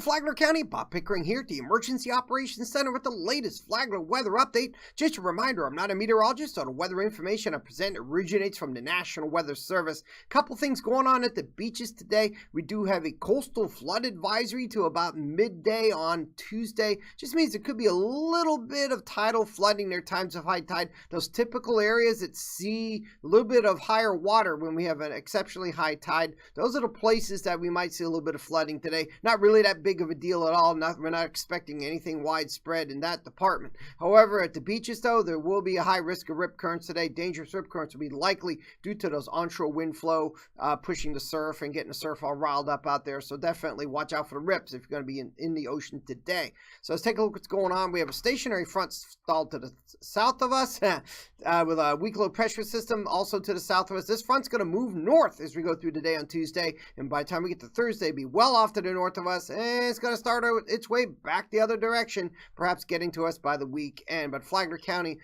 Hello, Flagler County. Bob Pickering here at the Emergency Operations Center with the latest Flagler weather update. Just a reminder, I'm not a meteorologist, so the weather information I present originates from the National Weather Service. Couple things going on at the beaches today. We do have a coastal flood advisory to about midday on Tuesday. Just means there could be a little bit of tidal flooding near times of high tide. Those typical areas that see a little bit of higher water when we have an exceptionally high tide, those are the places that we might see a little bit of flooding today. Not really that big of a deal at all. We're not expecting anything widespread in that department. However, at the beaches, though, there will be a high risk of rip currents today. Dangerous rip currents will be likely due to those onshore wind flow pushing the surf and getting the surf all riled up out there. So definitely watch out for the rips if you're going to be in the ocean today. So let's take a look what's going on. We have a stationary front stalled to the south of us with a weak low pressure system also to the south of us. This front's going to move north as we go through today on Tuesday. And by the time we get to Thursday, it'll be well off to the north of us. And it's going to start its way back the other direction, perhaps getting to us by the weekend. But Flagler County,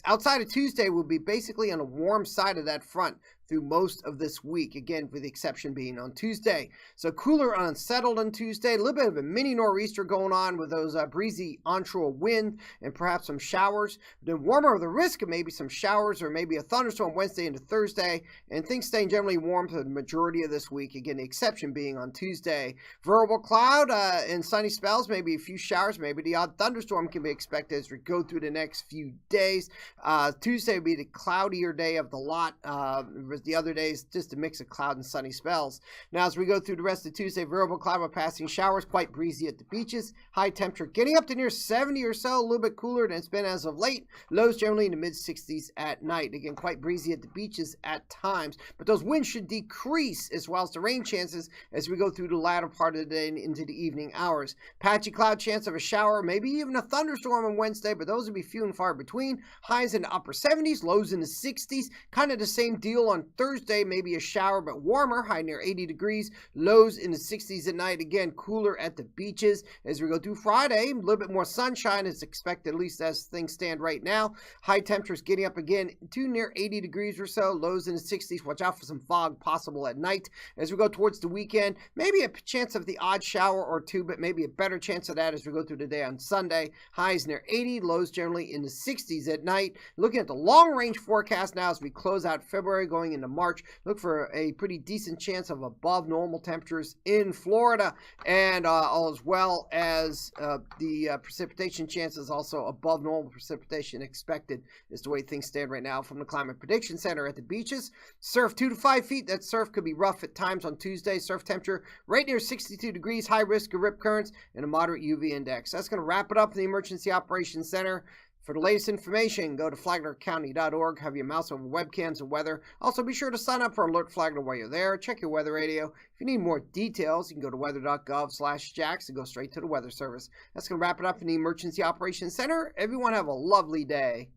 outside of Tuesday, will be basically on the warm side of that front through most of this week, again, with the exception being on Tuesday. So cooler and unsettled on Tuesday, a little bit of a mini nor'easter going on with those breezy onshore wind and perhaps some showers. Then warmer with the risk of maybe some showers or maybe a thunderstorm Wednesday into Thursday, and things staying generally warm for the majority of this week, again, the exception being on Tuesday. Variable cloud and sunny spells, maybe a few showers, maybe the odd thunderstorm can be expected as we go through the next few days. Tuesday will be the cloudier day of the lot. The other days, just a mix of cloud and sunny spells. Now, as we go through the rest of Tuesday, variable cloud with passing showers, quite breezy at the beaches. High temperature getting up to near 70 or so, a little bit cooler than it's been as of late. Lows generally in the mid-60s at night. Again, quite breezy at the beaches at times. But those winds should decrease as well as the rain chances as we go through the latter part of the day and into the evening hours. Patchy cloud chance of a shower, maybe even a thunderstorm on Wednesday, but those will be few and far between. Highs in the upper 70s, lows in the 60s. Kind of the same deal on Thursday, maybe a shower, but warmer, high near 80 degrees, lows in the 60s at night. Again, cooler at the beaches. As we go through Friday, a little bit more sunshine is expected, at least as things stand right now. High temperatures getting up again to near 80 degrees or so, lows in the 60s. Watch out for some fog possible at night. As we go towards the weekend, maybe a chance of the odd shower or two, but maybe a better chance of that as we go through the day on Sunday. Highs near 80, lows generally in the 60s at night. Looking at the long-range forecast now as we close out February going into March, look for a pretty decent chance of above normal temperatures in Florida, and as well as the precipitation chances also above normal precipitation expected is the way things stand right now from the Climate Prediction Center. At the beaches, surf 2 to 5 feet. That surf could be rough at times on Tuesday. Surf temperature right near 62 degrees, high risk of rip currents, and a moderate UV index. That's going to wrap it up in the Emergency Operations Center. For the latest information, go to flaglercounty.org. Have your mouse over webcams and weather. Also, be sure to sign up for Alert Flagler while you're there. Check your weather radio. If you need more details, you can go to weather.gov/jacks and go straight to the Weather Service. That's going to wrap it up in the Emergency Operations Center. Everyone have a lovely day.